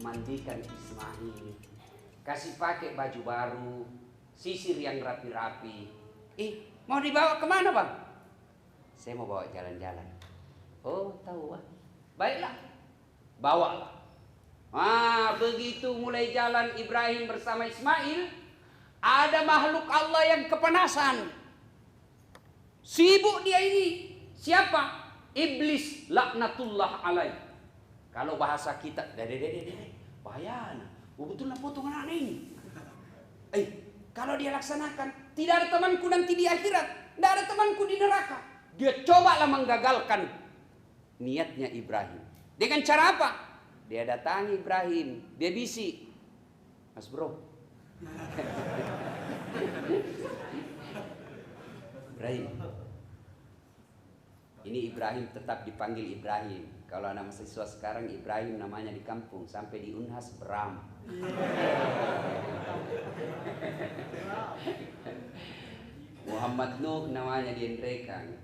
mandikan Ismail, kasih pakai baju baru, sisir yang rapi-rapi. Mau dibawa kemana bang? Saya mau bawa jalan-jalan. Oh tahu bang. Baiklah, bawalah. Begitu mulai jalan Ibrahim bersama Ismail, ada makhluk Allah yang kepanasan. Sibuk dia ini. Siapa? Iblis laknatullah alaih. Kalau bahasa kita, bahaya. Betul lah potong anak ini. Kalau dia laksanakan, tidak ada temanku nanti di akhirat, tidak ada temanku di neraka. Dia cobalah menggagalkan niatnya Ibrahim. Dengan cara apa? Dia datangi Ibrahim, dia bisik, Mas bro. Ibrahim. Ini Ibrahim tetap dipanggil Ibrahim. Kalau anak mahasiswa sekarang Ibrahim namanya di kampung, sampai di Unhas Bram. Muhammad Nuh namanya di Endrekang,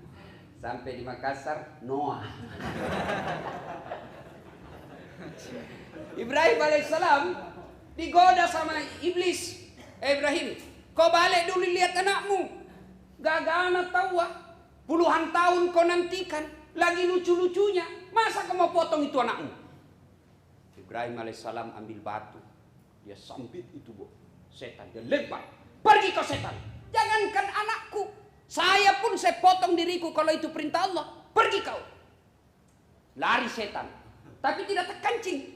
sampai di Makassar Noah. Ibrahim alaihissalam digoda sama iblis. Ibrahim, kau balik dulu lihat anakmu. Gagana tahu, puluhan tahun kau nantikan, lagi lucu-lucunya. Masa kau mau potong itu anakmu? Ibrahim alaihissalam ambil batu, dia sambit itu setan, dia lempar. Pergi kau setan, jangankan anakku, saya pun saya potong diriku kalau itu perintah Allah. Pergi kau. Lari setan, tapi tidak terkencing,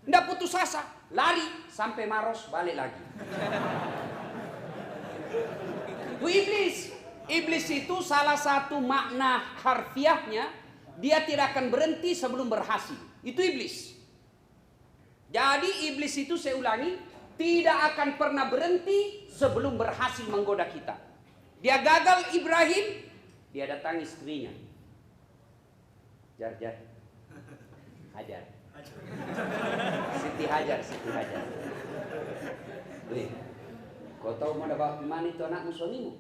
tidak putus asa, lari sampai Maros, balik lagi. Itu iblis itu salah satu makna harfiahnya, dia tidak akan berhenti sebelum berhasil. Itu iblis. Jadi iblis itu, saya ulangi, tidak akan pernah berhenti sebelum berhasil menggoda kita. Dia gagal Ibrahim, dia datangi istrinya. Jar, Hajar. Siti Hajar. Kau tahu mau dapat mana itu anakmu suamimu?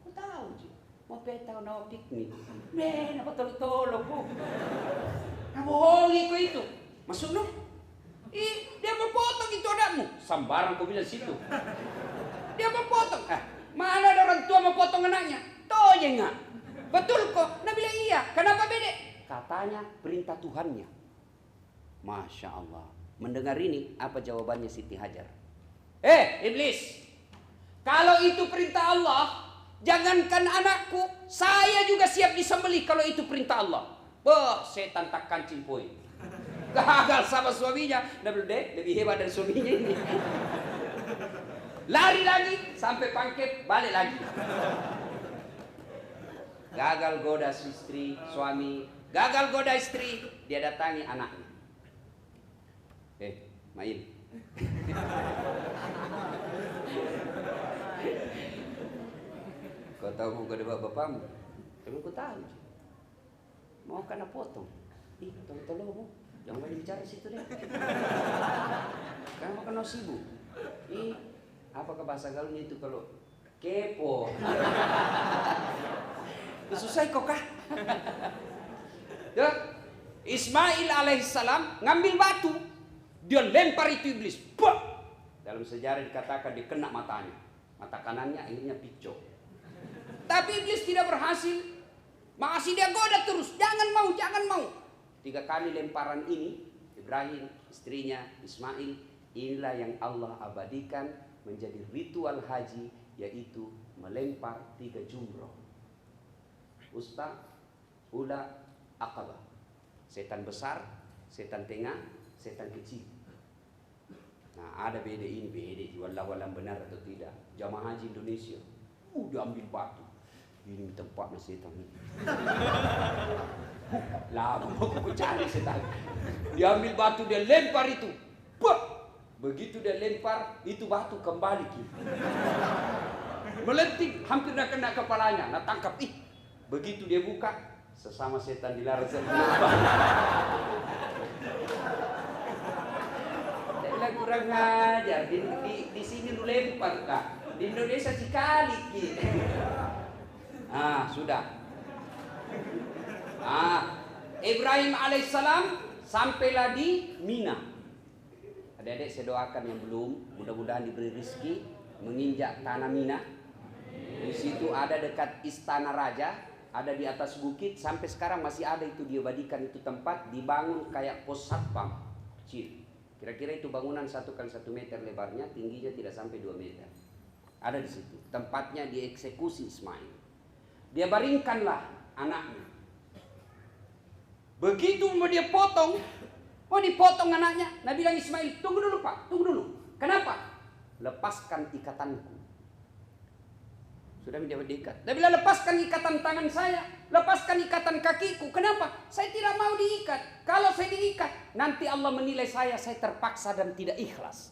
Kau tahu sih. Mau peta mau piknik. Apa tolong bu? Nah bohongi kau itu. Masuk no? Dia mau potong itu anakmu. Sambaran kau bilang situ. Dia mau potong. Mana ada orang tua mau potong anaknya? Toh ya enggak. Betul kok. Nah bilang iya. Kenapa beda? Katanya perintah Tuhannya. Masya Allah. Mendengar ini, apa jawabannya Siti Hajar? Iblis, kalau itu perintah Allah, jangankan anakku, saya juga siap disembelih kalau itu perintah Allah. Setan tak kancing poin. Gagal sama suaminya. Lebih hebat dari suaminya ini. Lari lagi sampai pangkep, balik lagi. Gagal goda istri, suami. Gagal goda istri, dia datangi anaknya. Mail. Kau tahu mau goda bapakmu? Emang kau tahu? Mau kena potong? Tolong. Jangan banyak bicara situ deh. Kamu kena sibuk. Apakah bahasa gaulnya itu kalau kepo? Susah kok kah? Ismail alaihissalam ngambil batu, dia lempar itu iblis. Dalam sejarah dikatakan dia kena matanya, mata kanannya akhirnya picok. Tapi iblis tidak berhasil, masih dia goda terus. Jangan mau. 3 kali lemparan ini, Ibrahim, istrinya, Ismail, inilah yang Allah abadikan menjadi ritual haji, yaitu melempar 3 jumroh. Usta, ula, aqabah. Setan besar, setan tengah, setan kecil. Nah ada beda walau benar atau tidak. Jamaah haji Indonesia, dia ambil batu. Ini tempatnya setan ini. Lama aku cari setan. Dia ambil batu, dia lempar itu. Begitu dia lempar, itu batu kembali melenting, hampir nak kena kepalanya. Nah tangkap, begitu dia buka, sesama setan dilarang setan. Dia kurang ngajar. Di sini lu lempar kak. Di Indonesia sekali gitu. Sudah. Ibrahim alaihissalam sampailah di Mina. Ada Adik-adik saya doakan yang belum, mudah-mudahan diberi rezeki menginjak tanah Mina. Di situ ada dekat Istana Raja, ada di atas bukit, sampai sekarang masih ada itu, diabadikan itu tempat, dibangun kayak pos satpam kecil. Kira-kira itu bangunan 1x1 meter lebarnya, tingginya tidak sampai 2 meter. Ada di situ. Tempatnya dieksekusi Ismail. Dia baringkanlah anaknya. Begitu mau dia potong, mau dipotong anaknya, Nabi bilang Ismail, tunggu dulu Pak, tunggu dulu. Kenapa? Lepaskan ikatanku. Sudah dia diikat. Dia bilang lepaskan ikatan tangan saya, lepaskan ikatan kakiku. Kenapa? Saya tidak mau diikat. Kalau saya diikat, nanti Allah menilai saya terpaksa dan tidak ikhlas.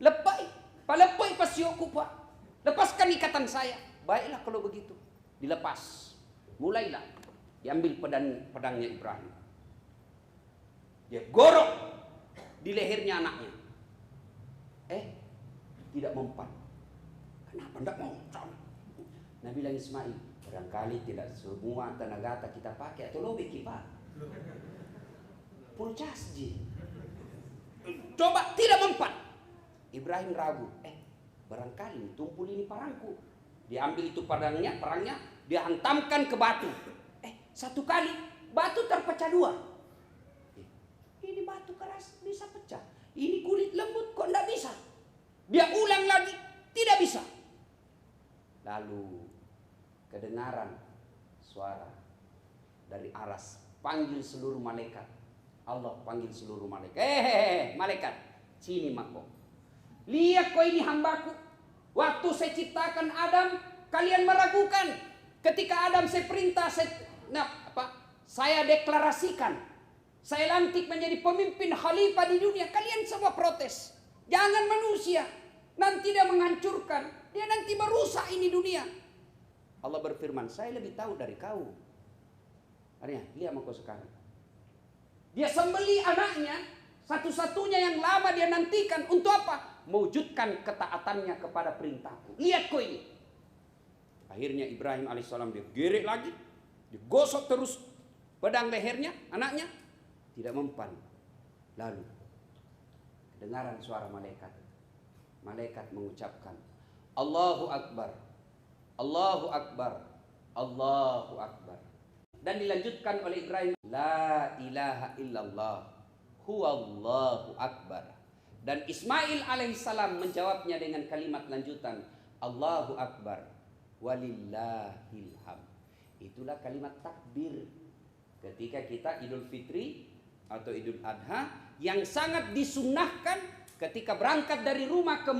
Lepoi pasioku Pak. Lepaskan ikatan saya. Baiklah kalau begitu. Dilepas. Mulailah. Diambil pedangnya Ibrahim. Dia gorok di lehernya anaknya. Tidak mempan. Kenapa tidak mau? Nabi bilang Ismail, barangkali tidak semua tenaga kita pakai atau lebih Pak. Purcasji. Coba tidak mempan. Ibrahim ragu. Barangkali tumpul ini parangku. Dia ambil itu perangnya, dia hantamkan ke batu. Satu kali batu terpecah 2. Ini batu keras bisa pecah. Ini kulit lembut kok tidak bisa. Dia ulang lagi, tidak bisa. Lalu kedengaran suara dari aras, panggil seluruh malaikat. Allah panggil seluruh malaikat. Malaikat, sini mako. Lihat kau ini hambaku. Waktu saya ciptakan Adam, kalian meragukan. Ketika Adam saya perintah, saya deklarasikan, saya lantik menjadi pemimpin khalifah di dunia. Kalian semua protes. Jangan manusia, nanti dia menghancurkan, dia nanti merusak ini dunia. Allah berfirman, saya lebih tahu dari kau. Artinya, lihat kau sekarang. Dia sembeli anaknya, satu-satunya yang lama dia nantikan. Untuk apa? Mewujudkan ketaatannya kepada perintahku. Lihat kau ini. Akhirnya Ibrahim alaihissalam dia gerek lagi, digosok terus pedang lehernya, anaknya tidak mempan. Lalu dengaran suara malaikat. Malaikat mengucapkan, Allahu Akbar, Allahu Akbar, Allahu Akbar. Dan dilanjutkan oleh Ibrahim, La ilaha illallah, huwallahu akbar. Dan Ismail alaihissalam menjawabnya dengan kalimat lanjutan, Allahu Akbar, walillahil hamd. Itulah kalimat takbir. Ketika kita Idul Fitri atau Idul Adha, yang sangat disunnahkan ketika berangkat dari rumah ke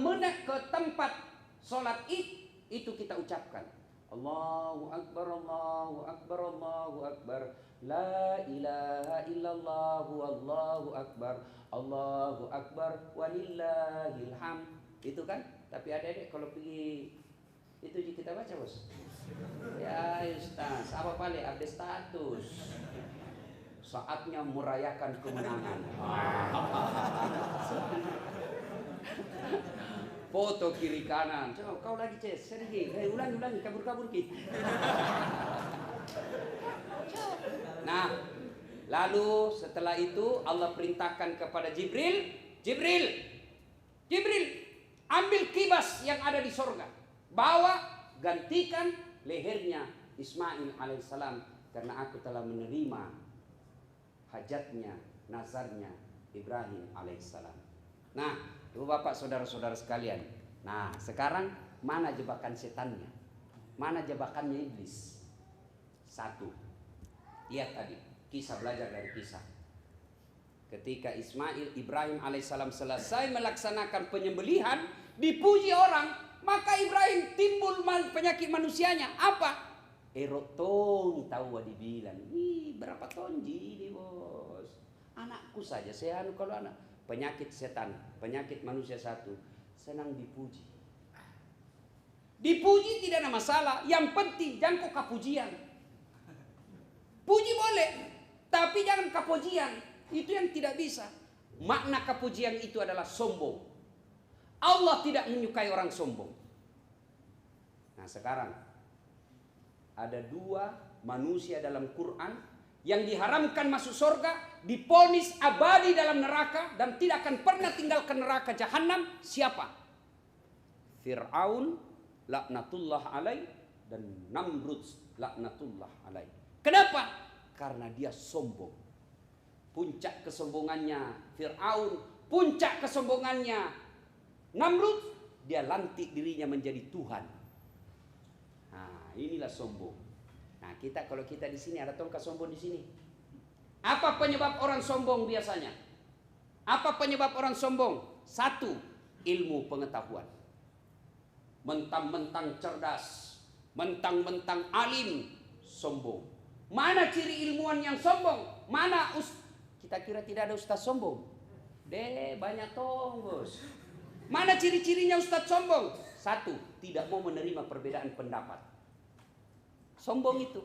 tempat sholat Id, itu kita ucapkan Allahu Akbar, Allahu Akbar, Allahu Akbar, La ilaha illallah, Allahu Akbar, Allahu Akbar, walillahil hamd. Itu kan? Tapi adik-adik kalau pergi itu kita baca bos. Ya Ustaz, apa paling update status? Saatnya merayakan kemenangan. Foto kiri kanan. Coba kau lagi Ces, sedikit. Ulangi, kabur ki. Nah, lalu setelah itu Allah perintahkan kepada Jibril, ambil kibas yang ada di sorga, bawa, gantikan lehernya Ismail alaihissalam, karena aku telah menerima hajatnya, nazarnya Ibrahim alaihissalam. Nah, itu Bapak saudara-saudara sekalian. Nah, sekarang mana jebakan setannya? Mana jebakannya iblis? Satu. Lihat tadi, kisah, belajar dari kisah. Ketika Ibrahim alaihissalam selesai melaksanakan penyembelihan, dipuji orang, maka Ibrahim timbul penyakit manusianya. Apa? Erotong tahu dibilang, berapa tonji ini bos? Anakku saja, saya kalau anak. Penyakit setan, penyakit manusia satu, senang dipuji. Dipuji tidak ada masalah, yang penting jangan kau kepujian. Puji boleh, tapi jangan kepujian. Itu yang tidak bisa. Makna kepujian itu adalah sombong. Allah tidak menyukai orang sombong. Nah sekarang ada 2 manusia dalam Quran yang diharamkan masuk surga, diponis abadi dalam neraka dan tidak akan pernah tinggalkan neraka jahanam. Siapa? Fir'aun laknatullah alaih dan Namrud laknatullah alaih. Kenapa? Karena dia sombong. Puncak kesombongannya Fir'aun, puncak kesombongannya Namrud, dia lantik dirinya menjadi Tuhan. Nah, inilah sombong. Nah, kalau kita di sini ada tongkat sombong di sini. Apa penyebab orang sombong biasanya? Apa penyebab orang sombong? Satu, ilmu pengetahuan. Mentang-mentang cerdas, mentang-mentang alim, sombong. Mana ciri ilmuwan yang sombong? Mana kita kira tidak ada ustaz sombong? Banyak tong, bos. Mana ciri-cirinya ustaz sombong? Satu, tidak mau menerima perbedaan pendapat. Sombong itu.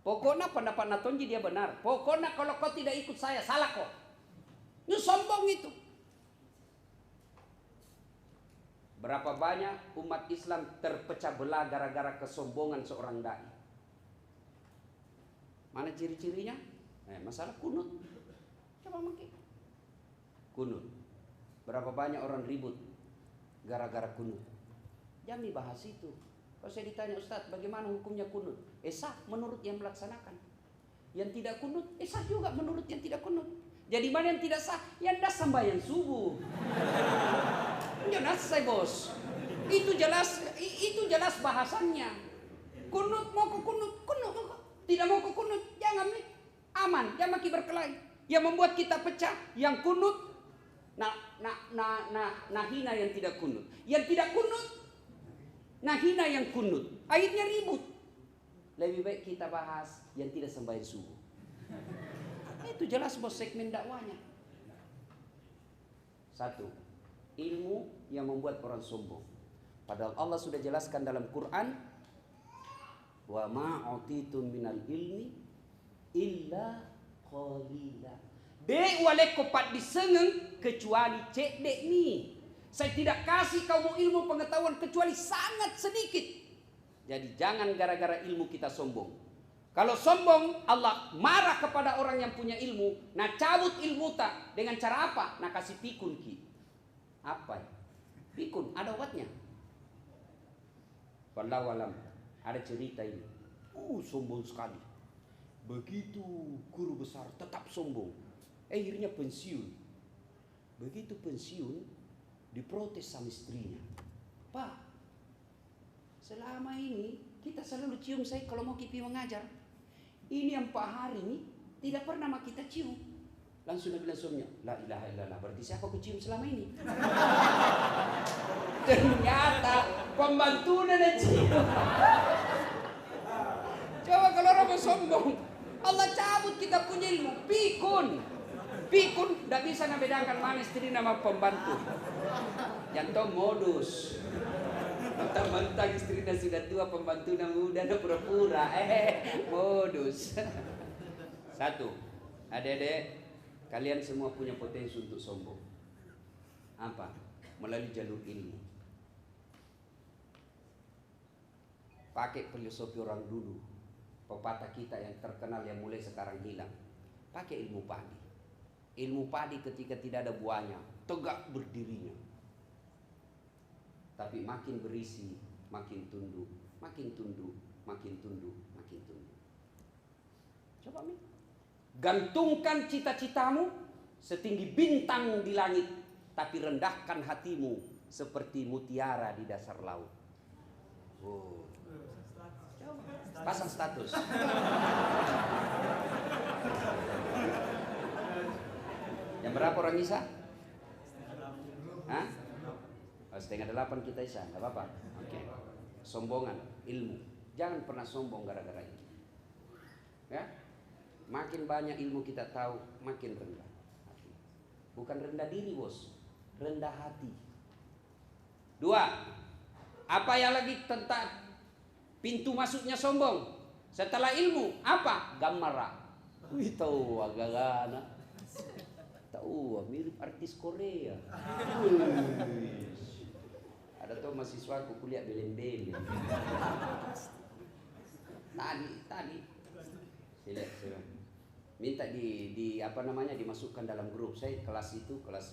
Pokoknya pendapat Natonji dia benar. Pokoknya kalau kau tidak ikut saya, salah kok. Itu sombong itu. Berapa banyak umat Islam terpecah belah gara-gara kesombongan seorang dai. Mana ciri-cirinya? Masalah kunut. Coba mungkin. Kunut. Berapa banyak orang ribut gara-gara kunut. Jangan dibahas itu. Kalau saya ditanya, Ustaz, bagaimana hukumnya kunut? Sah menurut yang melaksanakan. Yang tidak kunut, sah juga menurut yang tidak kunut. Jadi mana yang tidak sah? Yang dah sembahyang subuh. Jelas saya bos. Itu jelas bahasannya. Kunut mau ke kunut, tidak mau ke kunut, jangan aman, jangan maki berkelahi. Yang membuat kita pecah, yang kunut, hina yang tidak kunut. Yang tidak kunut, hina yang kunut. Akhirnya ribut. Lebih baik kita bahas yang tidak sembahyang subuh. Itu jelas bos segmen dakwanya. Satu, ilmu yang membuat orang sombong. Padahal Allah sudah jelaskan dalam Quran, wa ma'utitum minal ilmi illa qalila. Dek wale kopat disengeng kecuali cek dek ni. Saya tidak kasih kamu ilmu pengetahuan kecuali sangat sedikit. Jadi jangan gara-gara ilmu kita sombong. Kalau sombong, Allah marah kepada orang yang punya ilmu. Nah, cabut ilmu tak dengan cara apa? Nah, kasih pikun ki. Apa ya? Pikun, ada obatnya. Wallahu alam. Ada cerita ini. Sombong sekali. Begitu guru besar tetap sombong. Akhirnya pensiun. Begitu pensiun, diprotes sama istrinya. Pak, selama ini kita selalu cium saya kalau mau kipi mengajar. Ini yang Pak Hari ini tidak pernah kita cium. Langsung dia bilang suaminya, la ilaha illallah, berarti siapa aku cium selama ini? Ternyata pembantunya dia cium. Coba kalau orang mau sombong, Allah cabut kita punya ilmu. Pikun, tidak bisa membedakan mana istri nama pembantu. Jangan modus. Mentang-mentang istrinya sudah tua, pembantunya muda, ada pura-pura. Modus. Satu, adik-adik, kalian semua punya potensi untuk sombong. Apa? Melalui jalur ilmu. Pakai filosofi orang dulu. Pepatah kita yang terkenal yang mulai sekarang hilang. Pakai ilmu padi. Ilmu padi ketika tidak ada buahnya, tegak berdirinya. Tapi makin berisi, makin tunduk, makin tunduk, makin tunduk, makin tunduk. Coba Mi. Gantungkan cita-citamu setinggi bintang di langit, tapi rendahkan hatimu seperti mutiara di dasar laut. Oh. Pasang status. Yang berapa orang Isya? Hah? 7:30 kita Isya, nggak apa-apa. Oke. Sombongan, ilmu. Jangan pernah sombong gara-gara itu. Ya? Makin banyak ilmu kita tahu, makin rendah hati. Bukan rendah diri, bos. Rendah hati. 2. Apa yang lagi tentang pintu masuknya sombong? Setelah ilmu, apa? Gamara. Wih, tahu agak-agak. Tahu, mirip artis Korea. Ada tuh mahasiswa aku kuliah Belem-Belem. Tadi. Saya lihat. minta apa namanya, dimasukkan dalam grup. Saya kelas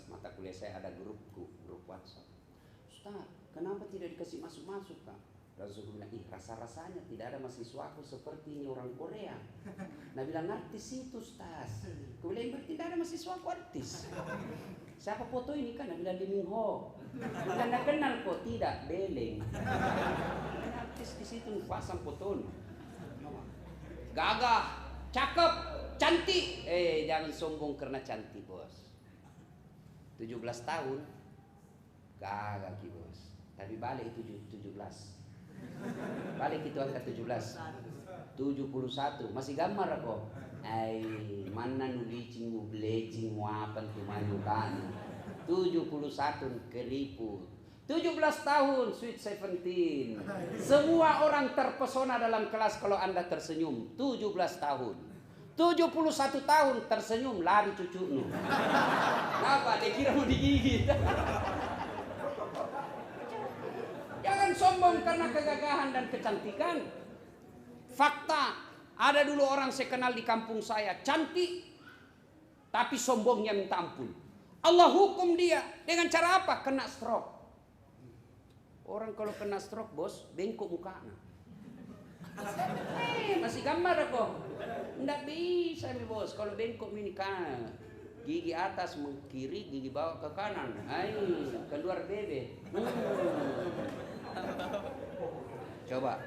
mata kuliah saya ada grup WhatsApp. Ustaz, kenapa tidak dikasih masuk Kak? Langsung aku bilang, rasa-rasanya tidak ada mahasiswaku seperti ini orang Korea. Nah bilang, artis itu Ustaz. Aku bilang, berarti tidak ada mahasiswaku artis. Siapa foto ini kan? Nah bilang, Lee Min Ho. Anda kenal kok? Tidak, Beleng. Artis di situ pasang foto. Gagah, cakep, cantik. Jangan sombong karena cantik bos. 17 tahun, gagah ki bos. Tapi balik itu 17. Balik itu angka 17. 71 masih gambar aku. Mana nulicing mu bleaching mu apa tuh manukan. 71 keriput. 17 tahun sweet 17. Semua orang terpesona dalam kelas kalau Anda tersenyum. 17 tahun. 71 tahun tersenyum lari cucunya. Kenapa? Dia kira mau digigit. Jangan sombong karena kegagahan dan kecantikan. Fakta, ada dulu orang saya kenal di kampung saya, cantik, tapi sombongnya minta ampun. Allah hukum dia dengan cara apa? Kena stroke. Orang kalau kena stroke bos, bengkok mukanya. Masih gambar aku. Nggak bisa nih bos, kalau bengkok ini kan. Gigi atas kiri, gigi bawah ke kanan. Keluar bebek. Coba